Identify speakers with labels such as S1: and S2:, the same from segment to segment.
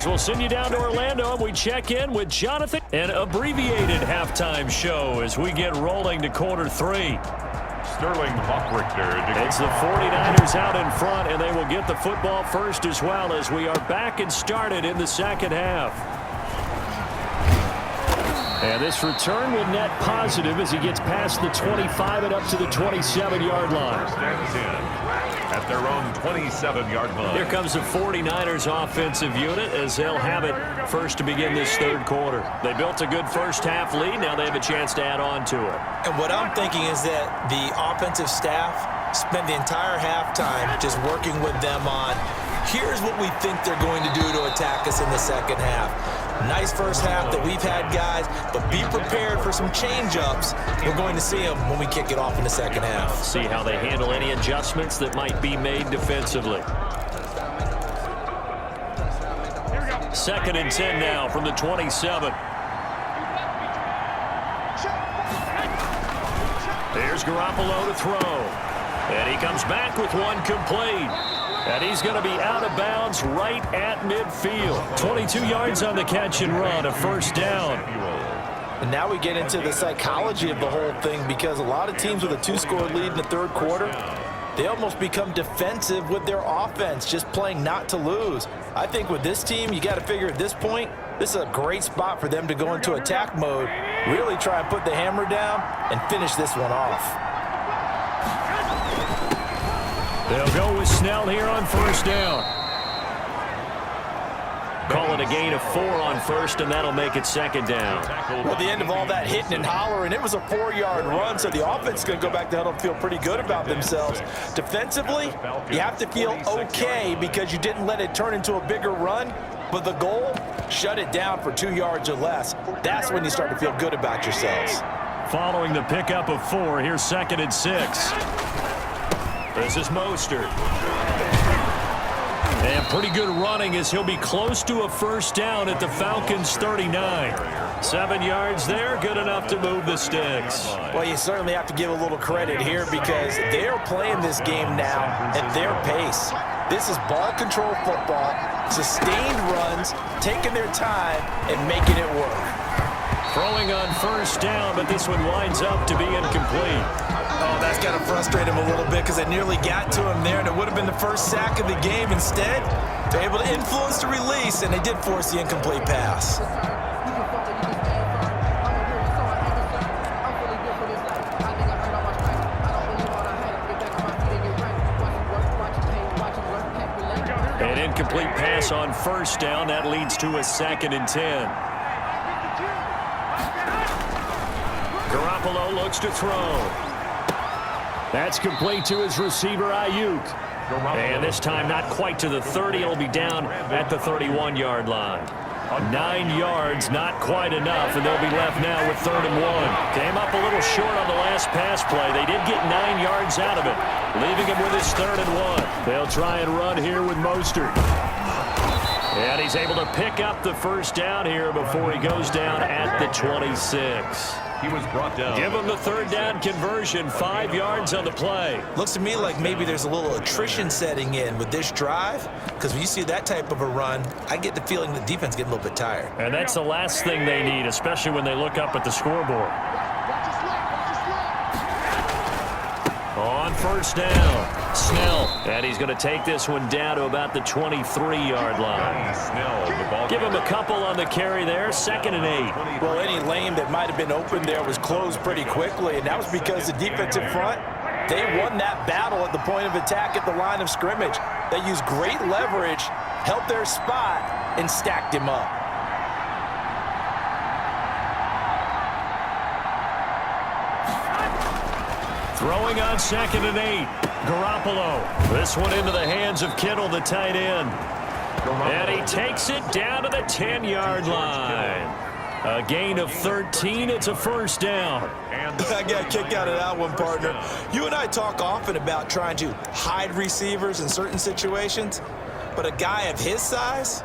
S1: We'll send you down to Orlando and we check in with Jonathan. An abbreviated halftime show as we get rolling to quarter 3.
S2: Sterling Buckrichter.
S1: It's the 49ers out in front, and they will get the football first as well as we are back and started in the second half. And this return will net positive as he gets past the 25 and up to the 27-yard line.
S2: First and 10 at their own 27-yard line.
S1: Here comes the 49ers offensive unit as they'll have it first to begin this third quarter. They built a good first half lead. Now they have a chance to add on to it.
S3: And what I'm thinking is that the offensive staff spent the entire halftime just working with them on, here's what we think they're going to do to attack us in the second half. Nice first half that we've had, guys, but be prepared for some change-ups. We're going to see them when we kick it off in the second half.
S1: See how they handle any adjustments that might be made defensively. Second and 10 now from the 27. There's Garoppolo to throw. And he comes back with one complete. And he's going to be out of bounds right at midfield. 22 yards on the catch and run, a first down.
S3: And now we get into the psychology of the whole thing, because a lot of teams with a 2-score lead in the third quarter, they almost become defensive with their offense, just playing not to lose. I think with this team, you got to figure at this point, this is a great spot for them to go into attack mode, really try and put the hammer down and finish this one off.
S1: They'll go with Snell here on first down. Call it a gain of 4 on first, and that'll make it second down.
S3: Well, the end of all that hitting and hollering, it was a 4-yard run, so the offense is going to go back to huddle and feel pretty good about themselves. Defensively, you have to feel okay because you didn't let it turn into a bigger run, but the goal, shut it down for 2 yards or less. That's when you start to feel good about yourselves.
S1: Following the pickup of 4, here's second and 6. This is Mostert. And pretty good running as he'll be close to a first down at the Falcons' 39. 7 yards there, good enough to move the sticks.
S3: Well, you certainly have to give a little credit here because they're playing this game now at their pace. This is ball control football, sustained runs, taking their time and making it work.
S1: Throwing on first down, but this one winds up to be incomplete.
S3: Oh, that's got to frustrate him a little bit because I nearly got to him there, and it would have been the first sack of the game. Instead, they're able to influence the release, and they did force the incomplete pass.
S1: An incomplete pass on first down. That leads to a second and 10. Garoppolo looks to throw. That's complete to his receiver, Ayuk. And this time not quite to the 30. It'll be down at the 31-yard line. 9 yards, not quite enough, and they'll be left now with 3rd and 1. Came up a little short on the last pass play. They did get 9 yards out of it, leaving him with his 3rd and 1. They'll try and run here with Mostert. And he's able to pick up the first down here before he goes down at the 26.
S2: He was brought down.
S1: Give him the 3rd down conversion, 5 yards on the play.
S3: Looks to me like maybe there's a little attrition setting in with this drive, because when you see that type of a run, I get the feeling the defense getting a little bit tired.
S1: And that's the last thing they need, especially when they look up at the scoreboard. On first down, Snell. And he's going to take this one down to about the 23-yard line. Give him a couple on the carry there, 2nd and 8.
S3: Well, any lane that might have been open there was closed pretty quickly, and that was because the defensive front, they won that battle at the point of attack at the line of scrimmage. They used great leverage, held their spot, and stacked him up.
S1: Throwing on 2nd and 8. Garoppolo. This one into the hands of Kittle, the tight end. And he takes it down to the 10-yard line. A gain of 13. It's a first down.
S3: I got a kick out of that one, partner. You and I talk often about trying to hide receivers in certain situations, but a guy of his size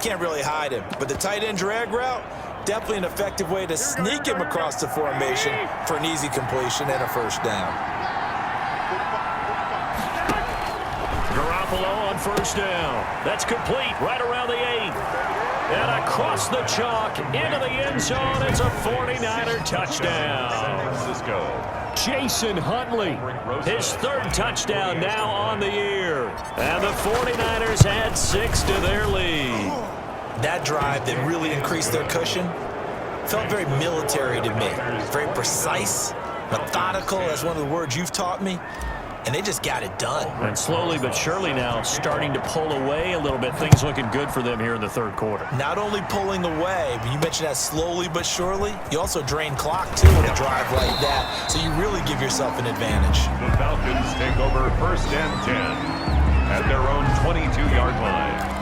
S3: can't really hide him. But the tight end drag route, definitely an effective way to sneak him across the formation for an easy completion and a first down.
S1: Garoppolo on first down. That's complete right around the 8. And across the chalk into the end zone. It's a 49er touchdown.
S2: San Francisco.
S1: Jason Huntley, his third touchdown now on the year. And the 49ers add 6 to their lead.
S3: That drive that really increased their cushion felt very military to me. Very precise, methodical, that's one of the words you've taught me. And they just got it done.
S1: And slowly but surely now starting to pull away a little bit. Things looking good for them here in the third quarter.
S3: Not only pulling away, but you mentioned that slowly but surely. You also drain clock, too, with a drive like that. So you really give yourself an advantage.
S2: The Falcons take over 1st and 10 at their own 22-yard line.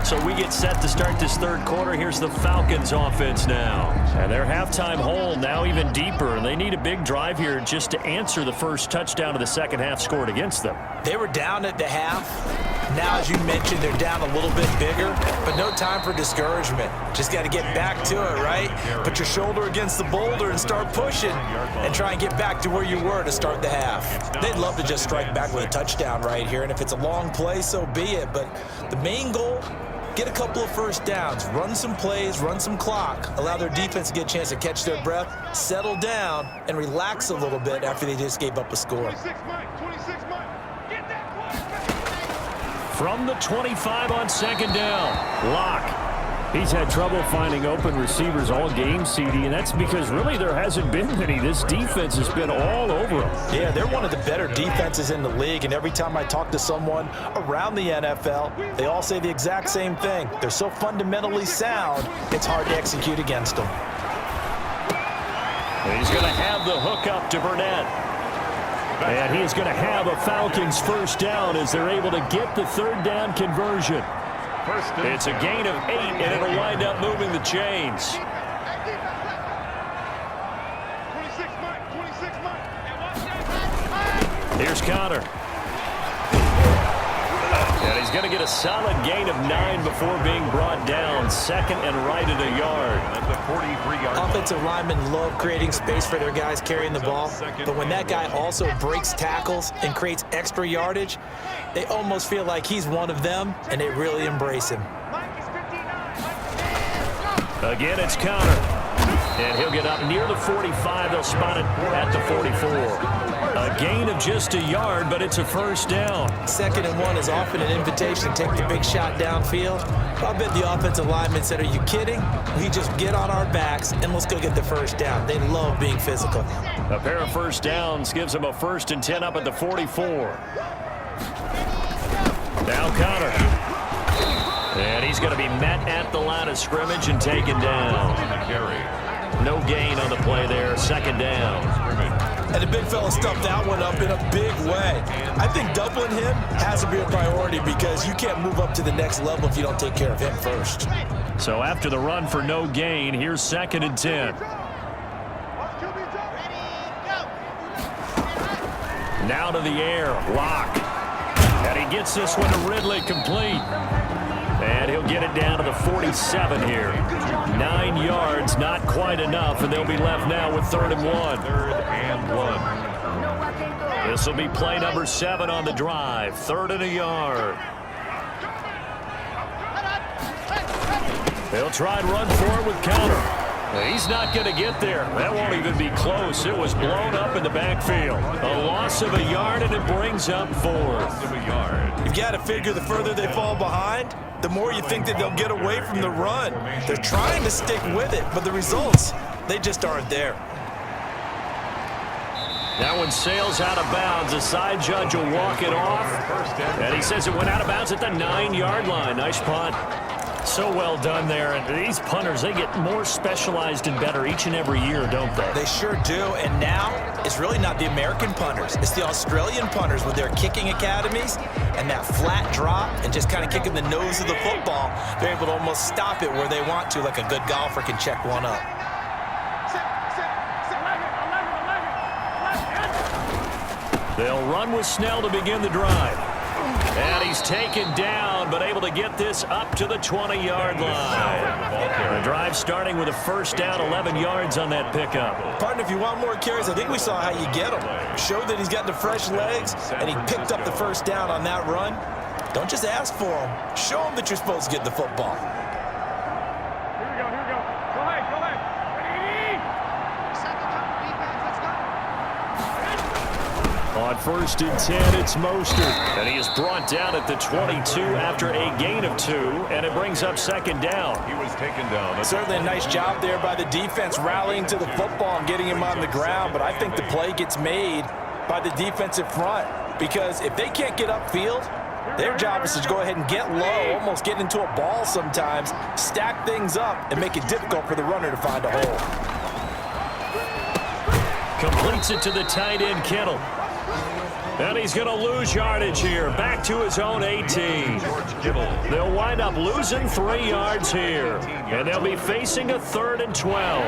S1: So we get set to start this third quarter. Here's the Falcons offense now. And their halftime hole now even deeper. And they need a big drive here just to answer the first touchdown of the second half scored against them.
S3: They were down at the half. Now, as you mentioned, they're down a little bit bigger, but no time for discouragement. Just got to get back to it, right? Put your shoulder against the boulder and start pushing and try and get back to where you were to start the half. They'd love to just strike back with a touchdown right here, and if it's a long play, so be it. But the main goal, get a couple of first downs, run some plays, run some clock, allow their defense to get a chance to catch their breath, settle down, and relax a little bit after they just gave up a score.
S1: From the 25 on second down, Locke. He's had trouble finding open receivers all game, CD, and that's because really there hasn't been many. This defense has been all over them.
S3: Yeah, they're one of the better defenses in the league, and every time I talk to someone around the NFL, they all say the exact same thing. They're so fundamentally sound, it's hard to execute against them.
S1: And he's going to have the hook up to Burnett. And he's going to have a Falcons first down as they're able to get the third down conversion. It's a gain of 8, and it'll wind up moving the chains. Here's Connor. And he's going to get a solid gain of 9 before being brought down. Second and right at a yard.
S2: At the 43-yard line.
S3: Offensive linemen love creating space for their guys carrying the ball, but when that guy also breaks tackles and creates extra yardage, they almost feel like he's one of them, and they really embrace him.
S1: Again, it's Connor. And he'll get up near the 45. They'll spot it at the 44. A gain of just a yard, but it's a first down.
S3: 2nd and 1 is often an invitation to take the big shot downfield. I bet the offensive lineman said, are you kidding? We just get on our backs and let's go get the first down. They love being physical.
S1: A pair of first downs gives them a 1st and 10 up at the 44. Now Connor. And he's going to be met at the line of scrimmage and taken down. No gain on the play there. 2nd down.
S3: And the big fella stuffed that one up in a big way. I think doubling him has to be a priority because you can't move up to the next level if you don't take care of him first.
S1: So after the run for no gain, here's 2nd and 10. Now to the air, Locke. And he gets this one to Ridley complete. And he'll get it down to the 47 here. 9 yards, not quite enough, and they'll be left now with 3rd and 1.
S2: 3rd and 1.
S1: This will be play number 7 on the drive. 3rd and a yard. They'll try and run forward with Connor. He's not going to get there. That won't even be close. It was blown up in the backfield. A loss of a yard, and it brings up 4th.
S3: You've got to figure the further they fall behind, the more you think that they'll get away from the run. They're trying to stick with it, but the results, they just aren't there.
S1: That one sails out of bounds. The side judge will walk it off. And he says it went out of bounds at the 9-yard line. Nice punt. So well done there. And these punters, they get more specialized and better each and every year, don't they?
S3: They sure do. And now, it's really not the American punters. It's the Australian punters with their kicking academies and that flat drop and just kind of kicking the nose of the football. They're able to almost stop it where they want to, like a good golfer can check one up.
S1: They'll run with Snell to begin the drive. And he's taken down, but able to get this up to the 20-yard line. The drive starting with a first down, 11 yards on that pickup.
S3: Partner, if you want more carries, I think we saw how you get them. Showed that he's got the fresh legs, and he picked up the first down on that run. Don't just ask for them. Show them that you're supposed to get the football.
S4: Here we go. Go ahead. Ready? Second down, defense, let's go.
S1: On 1st and 10, it's Mostert. And he is brought down at the 22 after a gain of 2, and it brings up 2nd down.
S2: He was taken down.
S3: Certainly a nice job there by the defense rallying to the football and getting him on the ground, but I think the play gets made by the defensive front because if they can't get upfield, their job is to go ahead and get low, almost get into a ball sometimes, stack things up, and make it difficult for the runner to find a hole.
S1: Completes it to the tight end, Kittle. And he's going to lose yardage here. Back to his own 18. They'll wind up losing 3 yards here. And they'll be facing a 3rd and 12.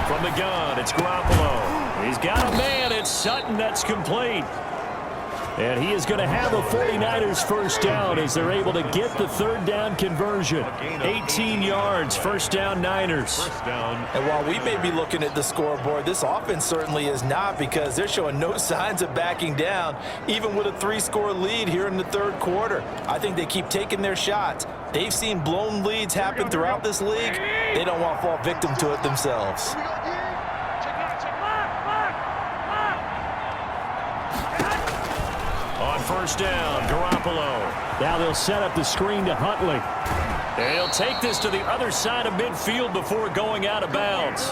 S1: From the gun, it's Garoppolo. He's got a man. It's Sutton that's complete. And he is going to have a 49ers first down as they're able to get the 3rd down conversion. 18 yards, first down Niners.
S3: And while we may be looking at the scoreboard, this offense certainly is not because they're showing no signs of backing down, even with a 3-score lead here in the 3rd quarter. I think they keep taking their shots. They've seen blown leads happen throughout this league. They don't want to fall victim to it themselves.
S1: On 1st down, Garoppolo. Now they'll set up the screen to Huntley. And he'll take this to the other side of midfield before going out of bounds.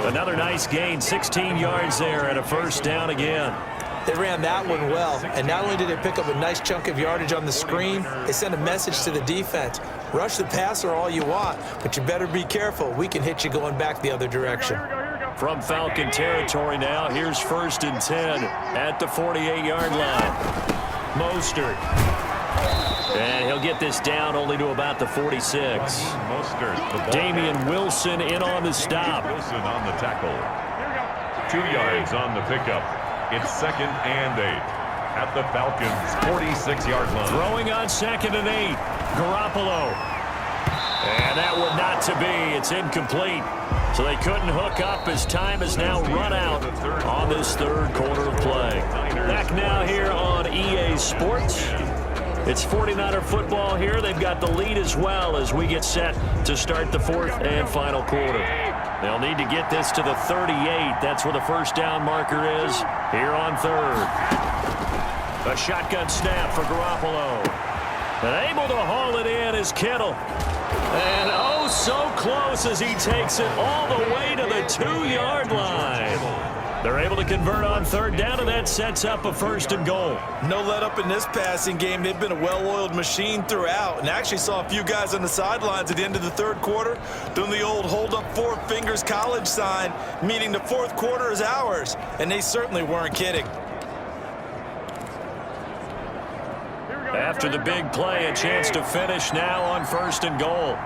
S1: Another nice gain, 16 yards there and a first down again.
S3: They ran that one well, and not only did they pick up a nice chunk of yardage on the screen, they sent a message to the defense. Rush the passer all you want, but you better be careful. We can hit you going back the other direction.
S1: From Falcon territory now, here's 1st and 10 at the 48-yard line. Mostert. And he'll get this down only to about the 46. Damian Wilson in on the stop.
S2: Wilson on the tackle. 2 yards on the pickup. It's 2nd and 8 at the Falcons' 46-yard line.
S1: Throwing on 2nd and 8. Garoppolo. And that one not to be. It's incomplete. So they couldn't hook up as time has now run out on this 3rd quarter of play. Back now here on EA Sports. It's 49er football here. They've got the lead as well as we get set to start the 4th and final quarter. They'll need to get this to the 38. That's where the first down marker is here on 3rd. A shotgun snap for Garoppolo. And able to haul it in is Kittle. And oh, so close as he takes it all the way to the 2-yard line. They're able to convert on 3rd down, and that sets up a 1st and goal.
S3: No let up in this passing game. They've been a well-oiled machine throughout, and actually saw a few guys on the sidelines at the end of the 3rd quarter doing the old hold up 4 fingers college sign, meaning the 4th quarter is ours, and they certainly weren't kidding.
S1: After the big play, a chance to finish now on 1st and goal.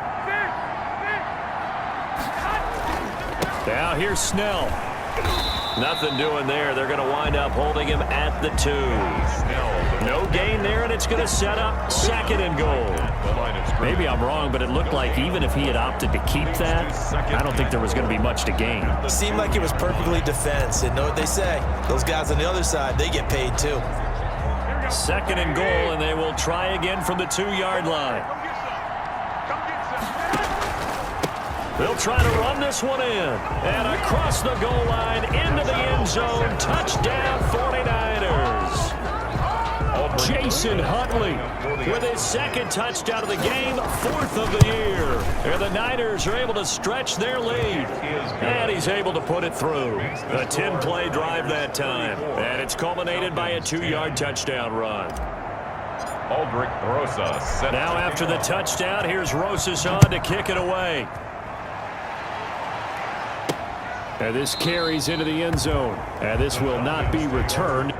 S1: Now here's Snell. Nothing doing there. They're going to wind up holding him at the 2. No gain there, and it's going to set up 2nd and goal. Maybe I'm wrong, but it looked like even if he had opted to keep that, I don't think there was going to be much to gain.
S3: It seemed like it was perfectly defense, and know what they say. Those guys on the other side, they get paid too.
S1: 2nd and goal, and they will try again from the 2-yard line. They'll try to run this one in. And across the goal line, into the end zone. Touchdown, 49ers. Jason Huntley with his 2nd touchdown of the game, 4th of the year. And the Niners are able to stretch their lead. And he's able to put it through. A 10-play drive that time. And it's culminated by a 2-yard touchdown run.
S2: Aldrich Rosas.
S1: Now after the touchdown, here's Rosas on to kick it away. And this carries into the end zone. And this will not be returned.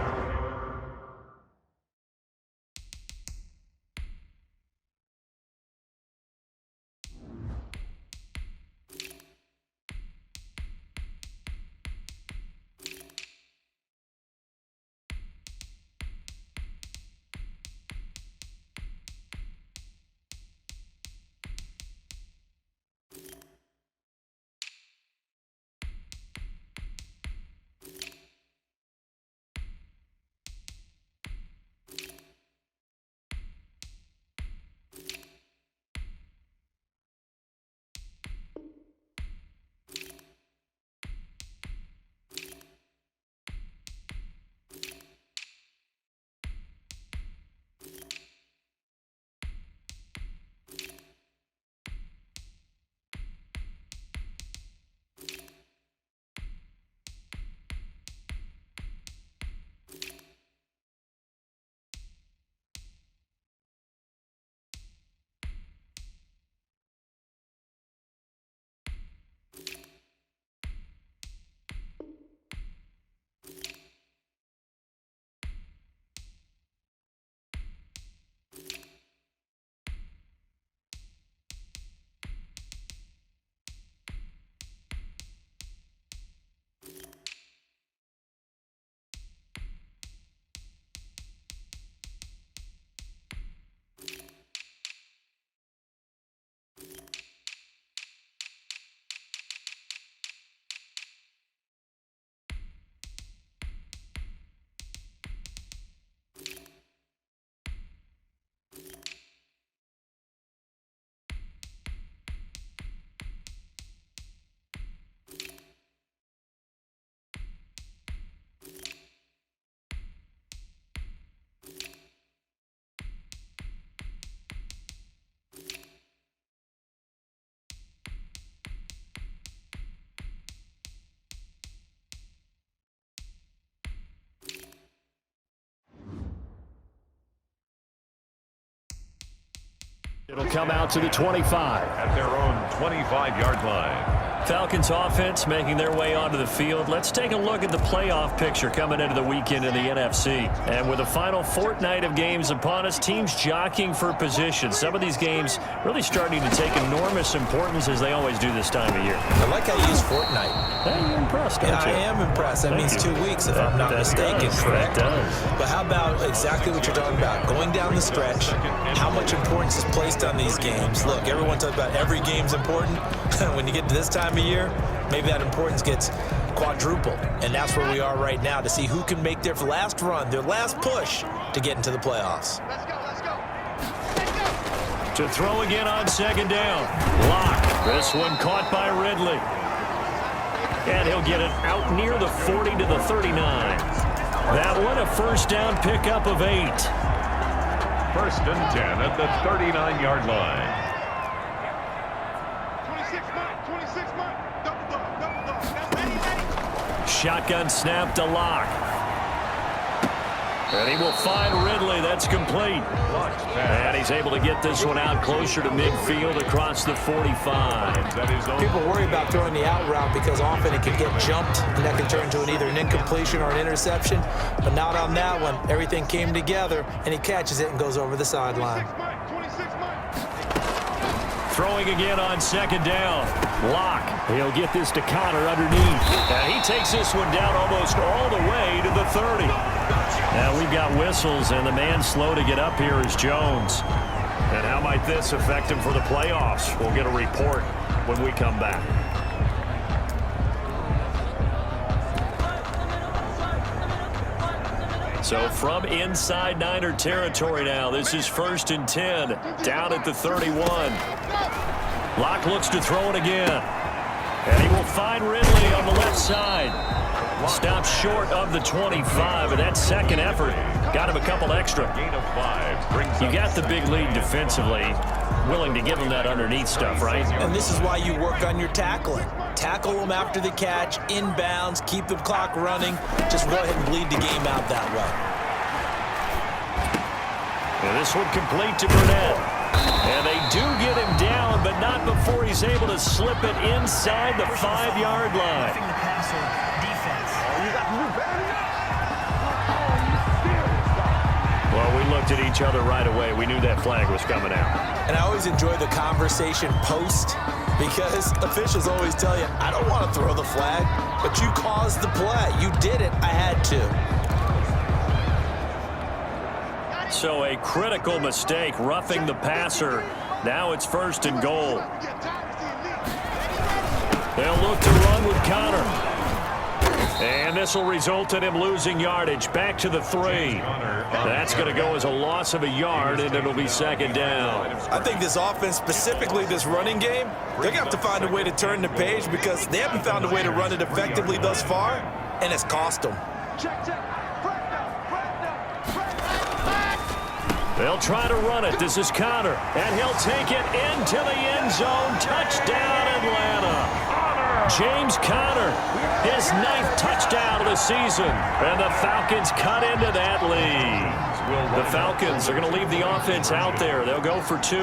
S1: It'll come out to the 25.
S2: At their own 25-yard line.
S1: Falcons offense making their way onto the field. Let's take a look at the playoff picture coming into the weekend in the NFC. And with the final fortnight of games upon us, teams jockeying for position. Some of these games really starting to take enormous importance as they always do this time of year.
S3: I like how you use fortnight.
S1: Hey, you're impressed, aren't you?
S3: I am impressed. That means 2 weeks, if I'm not mistaken, correct?
S1: That does.
S3: But how about exactly what you're talking about? Going down the stretch, how much importance is placed on these games? Look, everyone talks about every game's important. When you get to this time of year, maybe that importance gets quadrupled. And that's where we are right now to see who can make their last run, their last push to get into the playoffs.
S4: Let's go, let's go.
S1: To throw again on second down. Lock. This one caught by Ridley. And he'll get it out near the 40 to the 39. That one a first down pickup of 8.
S2: First and 10 at the 39-yard line.
S4: 26 Mike. Double dog. That's ready.
S1: Shotgun snap to Lock. And he will find Ridley. That's complete. And he's able to get this one out closer to midfield across the 45.
S3: People worry about throwing the out route because often it can get jumped, and that can turn into either an incompletion or an interception. But not on that one. Everything came together, and he catches it and goes over the sideline.
S4: 26 Mike.
S1: Throwing again on second down. Lock. He'll get this to Connor underneath. And he takes this one down almost all the way to the 30. Now we've got whistles, and the man slow to get up here is Jones. And how might this affect him for the playoffs? We'll get a report when we come back. So from inside Niner territory now, this is 1st and 10, down at the 31. Lock looks to throw it again. And he will find Ridley on the left side. Stops short of the 25, and that second effort got him a couple extra.
S2: Gain of 5.
S1: You got the big lead defensively, willing to give him that underneath stuff, right?
S3: And this is why you work on your tackling. Tackle them after the catch, inbounds, keep the clock running. Just go ahead and bleed the game out that way.
S1: And this one complete to Burnett. And they do get him down, but not before he's able to slip it inside the 5-yard line. Well, we looked at each other right away. We knew that flag was coming out.
S3: And I always enjoy the conversation post because officials always tell you, I don't want to throw the flag, but you caused the play. You did it. I had to.
S1: So a critical mistake, roughing the passer. Now it's 1st and goal. They'll look to run with Connor. And this will result in him losing yardage back to the 3. That's going to go as a loss of a yard, and it'll be 2nd down.
S3: I think this offense, specifically this running game, they're going to have to find a way to turn the page because they haven't found a way to run it effectively thus far, and it's cost them.
S1: They'll try to run it. This is Connor, and he'll take it into the end zone. Touchdown, Atlanta. James Conner, his 9th touchdown of the season, and the Falcons cut into that lead. The Falcons are going to leave the offense out there. They'll go for 2.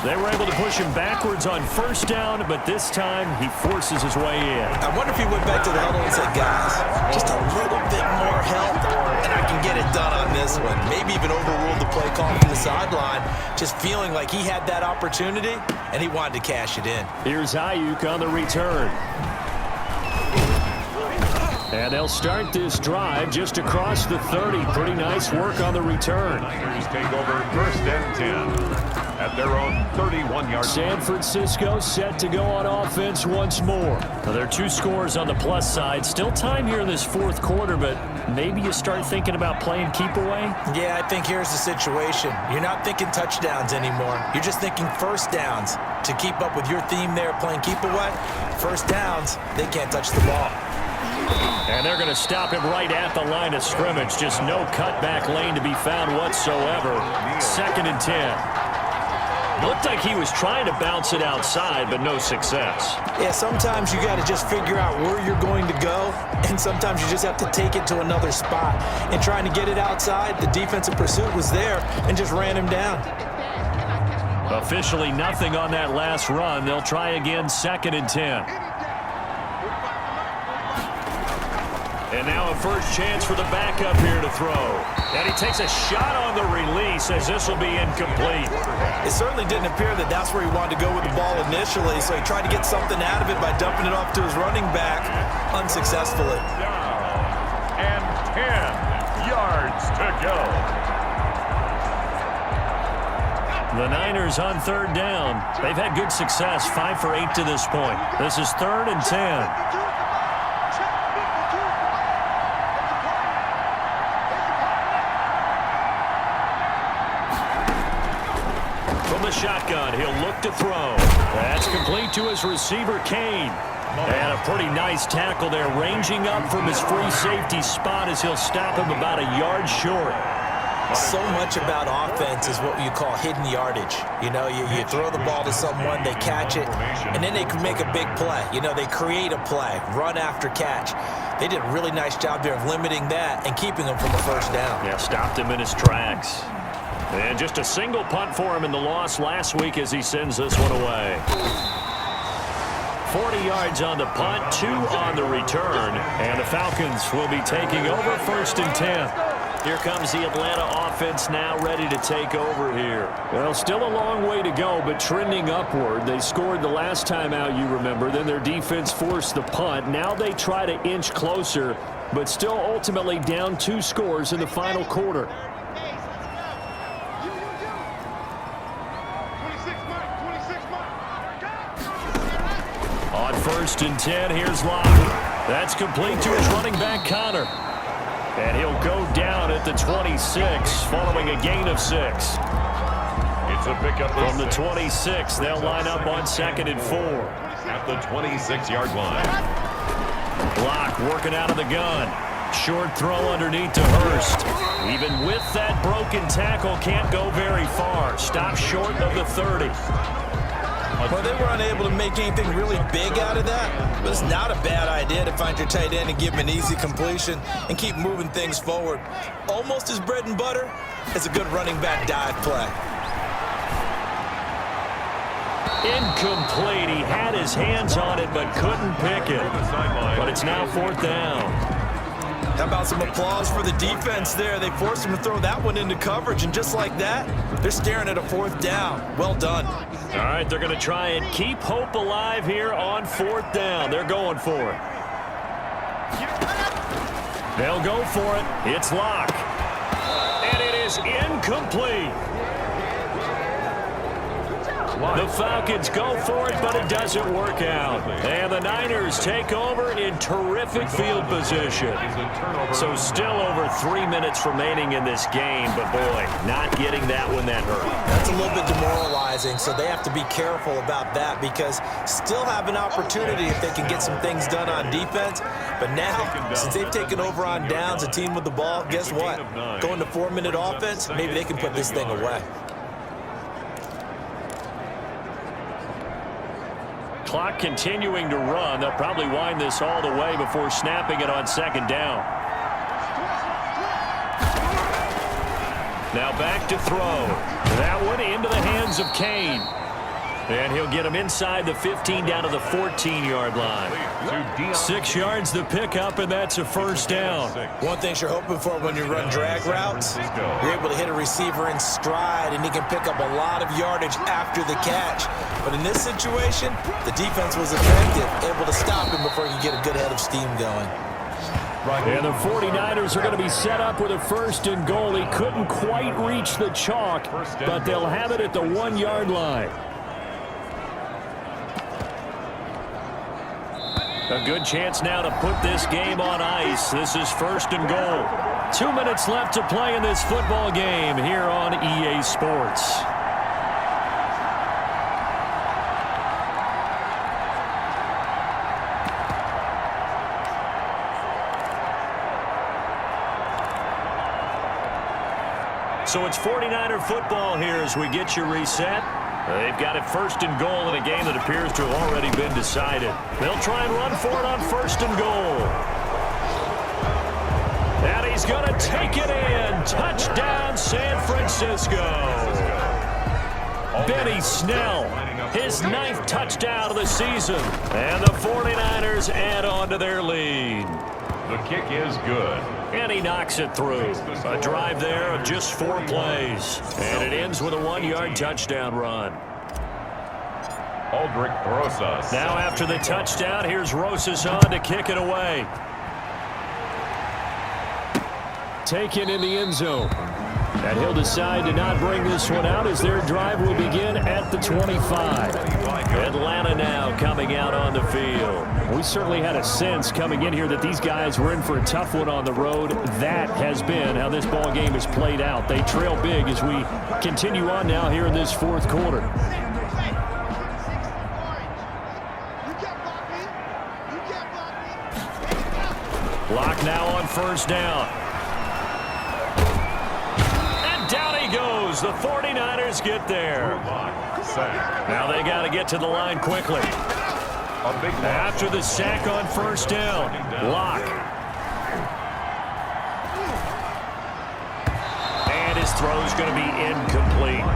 S1: They were able to push him backwards on 1st down, but this time he forces his way in.
S3: I wonder if he went back to the huddle and said, guys, just a little bit more help, and I can get it done on this one. Maybe even overruled the play call from the sideline, just feeling like he had that opportunity, and he wanted to cash it in.
S1: Here's Ayuk on the return. And they'll start this drive just across the 30. Pretty nice work on the return.
S2: Niners take over 1st and 10 at their own 31-yard line.
S1: San Francisco set to go on offense once more. Now, there are 2 scores on the plus side. Still time here in this 4th quarter, but maybe you start thinking about playing keep away?
S3: Yeah, I think here's the situation. You're not thinking touchdowns anymore. You're just thinking 1st downs. To keep up with your theme there, playing keep away, 1st downs, they can't touch the ball.
S1: And they're going to stop him right at the line of scrimmage. Just no cutback lane to be found whatsoever. 2nd and 10. Looked like he was trying to bounce it outside, but no success.
S3: Yeah, sometimes you got to just figure out where you're going to go, and sometimes you just have to take it to another spot. And trying to get it outside, the defensive pursuit was there and just ran him down.
S1: Officially nothing on that last run. They'll try again, 2nd and 10. And now a first chance for the backup here to throw. And he takes a shot on the release as this will be incomplete.
S3: It certainly didn't appear that that's where he wanted to go with the ball initially, so he tried to get something out of it by dumping it off to his running back unsuccessfully.
S2: And 10 yards to go.
S1: The Niners on 3rd down. They've had good success, 5 for 8 to this point. This is 3rd and 10. Shotgun, he'll look to throw. That's complete to his receiver, Kane. And a pretty nice tackle there, ranging up from his free safety spot as he'll stop him about a yard short.
S3: So much about offense is what you call hidden yardage. You know, you throw the ball to someone, they catch it, and then they can make a big play. You know, they create a play, run after catch. They did a really nice job there of limiting that and keeping him from a first down.
S1: Yeah, stopped him in his tracks. And just a single punt for him in the loss last week as he sends this one away. 40 yards on the punt, 2 on the return, and the Falcons will be taking over 1st and 10. Here comes the Atlanta offense now ready to take over here. Well, still a long way to go, but trending upward. They scored the last time out, you remember. Then their defense forced the punt. Now they try to inch closer, but still ultimately down 2 scores in the final quarter. On 1st and 10, here's Locke. That's complete to his running back, Connor. And he'll go down at the 26, following a gain of 6.
S2: It's a pickup
S1: from the 26. They'll line up on 2nd and 4.
S2: At the 26-yard line.
S1: Locke working out of the gun. Short throw underneath to Hurst. Even with that broken tackle, can't go very far. Stop short of the 30.
S3: Well, they were unable to make anything really big out of that, but it's not a bad idea to find your tight end and give him an easy completion and keep moving things forward. Almost as bread and butter as a good running back dive play.
S1: Incomplete. He had his hands on it but couldn't pick it. But it's now 4th down.
S3: How about some applause for the defense there? They forced him to throw that one into coverage, and just like that, they're staring at a 4th down. Well done.
S1: All right, they're going to try and keep hope alive here on 4th down. They're going for it. They'll go for it. It's Locke. And it is incomplete. The Falcons go for it, but it doesn't work out. And the Niners take over in terrific field position. So still over 3 minutes remaining in this game, but boy, not getting that one that hurt.
S3: That's a little bit demoralizing, so they have to be careful about that because still have an opportunity if they can get some things done on defense. But now, since they've taken over on downs, a team with the ball, guess what? Going to 4-minute offense, maybe they can put this thing away.
S1: Clock continuing to run. They'll probably wind this all the way before snapping it on 2nd down. Now back to throw. That one into the hands of Kane. And he'll get him inside the 15 down to the 14-yard line. 6 yards the pickup, and that's a 1st down.
S3: One thing you're hoping for when you run drag routes, you're able to hit a receiver in stride, and he can pick up a lot of yardage after the catch. But in this situation, the defense was effective, able to stop him before he could get a good head of steam going.
S1: And the 49ers are going to be set up with a 1st and goal. He couldn't quite reach the chalk, but they'll have it at the 1-yard line. A good chance now to put this game on ice. This is 1st and goal. 2 minutes left to play in this football game here on EA Sports. So it's 49er football here as we get you reset. They've got it 1st and goal in a game that appears to have already been decided. They'll try and run for it on 1st and goal. And he's going to take it in. Touchdown, San Francisco. Benny Snell, his 9th touchdown of the season. And the 49ers add on to their lead.
S2: The kick is good.
S1: And he knocks it through. A drive there of just 4 plays. And it ends with a 1-yard touchdown run.
S2: Aldrich Rosas.
S1: Now after the touchdown, here's Rosas on to kick it away. Taken in the end zone. And he'll decide to not bring this one out as their drive will begin at the 25. Atlanta now coming out on the field. We certainly had a sense coming in here that these guys were in for a tough one on the road. That has been how this ball game has played out. They trail big as we continue on now here in this 4th quarter. Lock now on 1st down. The 49ers get there. Now they got to get to the line quickly. After the sack on 1st down, Lock. And his throw's going to be incomplete.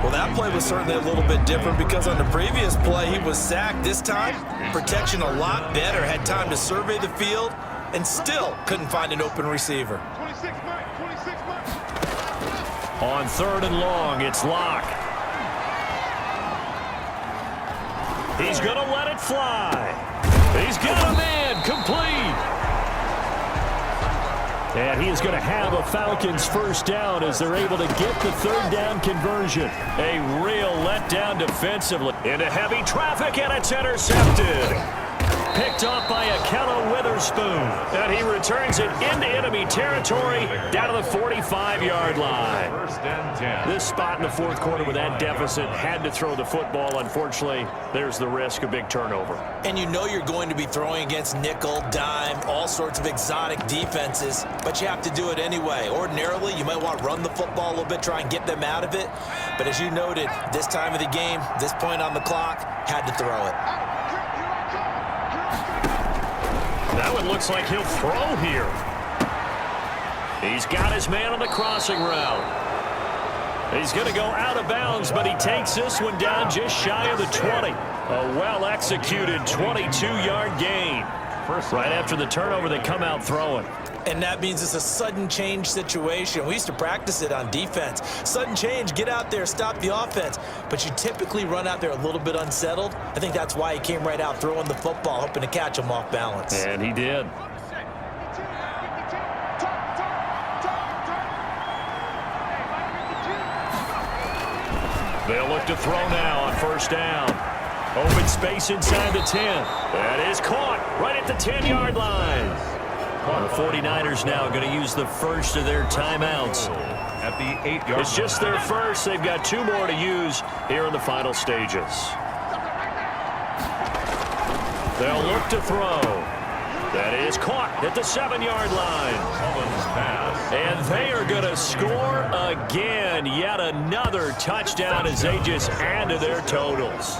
S3: Well, that play was certainly a little bit different because on the previous play, he was sacked. This time, protection a lot better. Had time to survey the field and still couldn't find an open receiver.
S1: On 3rd and long, it's Lock. He's going to let it fly. He's got him in, complete. And he is going to have a Falcons 1st down as they're able to get the 3rd down conversion. A real letdown defensively. Into heavy traffic, and it's intercepted. Picked off by Akello Witherspoon. And he returns it into enemy territory down to the 45-yard line.
S2: 1st and 10.
S1: This spot in the 4th quarter with that deficit had to throw the football. Unfortunately, there's the risk of big turnover.
S3: And you know you're going to be throwing against nickel, dime, all sorts of exotic defenses, but you have to do it anyway. Ordinarily, you might want to run the football a little bit, try and get them out of it. But as you noted, this time of the game, this point on the clock, had to throw it.
S1: That one looks like he'll throw here. He's got his man on the crossing route. He's going to go out of bounds, but he takes this one down just shy of the 20. A well-executed 22-yard gain. Right after the turnover, they come out throwing.
S3: And that means it's a sudden change situation. We used to practice it on defense. Sudden change, get out there, stop the offense. But you typically run out there a little bit unsettled. I think that's why he came right out throwing the football, hoping to catch him off balance.
S1: And he did. They'll look to throw now on 1st down. Open space inside the 10. That is caught right at the 10-yard line. The 49ers now going to use the first of their timeouts.
S2: At the 8-yard line.
S1: It's just their first. They've got 2 more to use here in the final stages. They'll look to throw. That is caught at the 7-yard line. And they are going to score again. Yet another touchdown as they just add to their totals.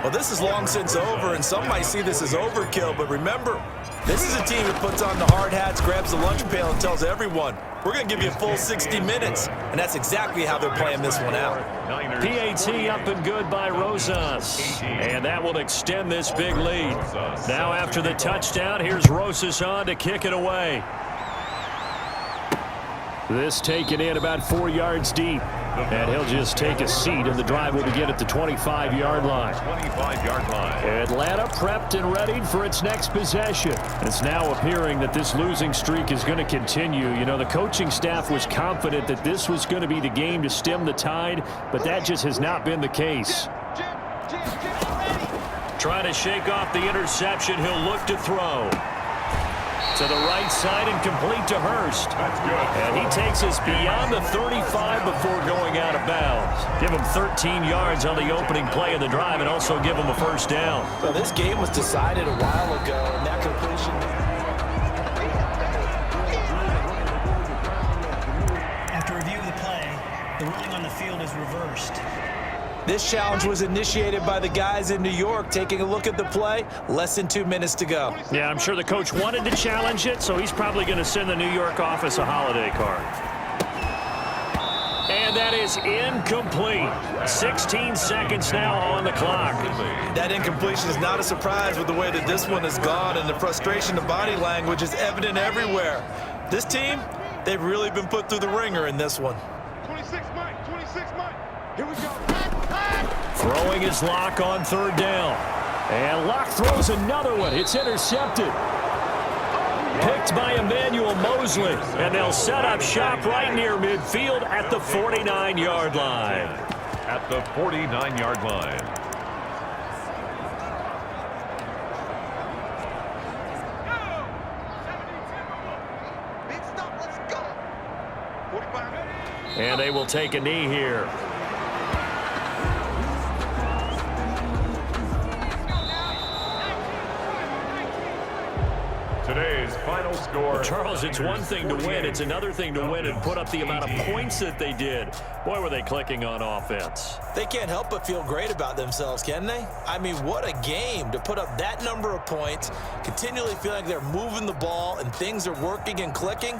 S3: Well, this is long since over, and some might see this as overkill, but remember, this is a team that puts on the hard hats, grabs the lunch pail, and tells everyone, we're going to give you a full 60 minutes, and that's exactly how they're playing this one out.
S1: PAT up and good by Rosas, and that will extend this big lead. Now after the touchdown, here's Rosas on to kick it away. This taken in about 4 yards deep. And he'll just take a seat, and the drive will begin at the 25-yard line.
S2: 25-yard line.
S1: Atlanta prepped and readied for its next possession. It's now appearing that this losing streak is going to continue. You know, the coaching staff was confident that this was going to be the game to stem the tide, but that just has not been the case. Trying to shake off the interception, he'll look to throw. To the right side and complete to Hurst.
S2: That's good.
S1: And he takes us beyond the 35 before going out of bounds. Give him 13 yards on the opening play of the drive and also give him a 1st down.
S3: Well, this game was decided a while ago, and that completion.
S5: After review of the play, the ruling on the field is reversed.
S3: This challenge was initiated by the guys in New York. Taking a look at the play, less than 2 minutes to go.
S1: Yeah, I'm sure the coach wanted to challenge it, so he's probably going to send the New York office a holiday card. And that is incomplete. 16 seconds now on the clock.
S3: That incompletion is not a surprise with the way that this one has gone, and the frustration of body language is evident everywhere. This team, they've really been put through the ringer in this one.
S4: 26 Mike, 26 Mike. Here we go.
S1: Throwing his Lock on third down. And Lock throws another one. It's intercepted. Picked by Emmanuel Mosley. And they'll set up shop right near midfield at the 49-yard line.
S2: At the 49-yard line.
S4: Big stop, let's go. 45.
S1: And they will take a knee here.
S2: Today's final score.
S1: Charles, it's one thing to win. It's another thing to win and put up the amount of points that they did. Boy, were they clicking on offense.
S3: They can't help but feel great about themselves, can they? I mean, what a game to put up that number of points, continually feel like they're moving the ball and things are working and clicking.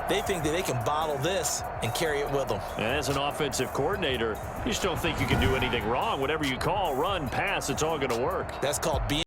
S3: They think that they can bottle this and carry it with them.
S1: And as an offensive coordinator, you just don't think you can do anything wrong. Whatever you call, run, pass, it's all going to work.
S3: That's called being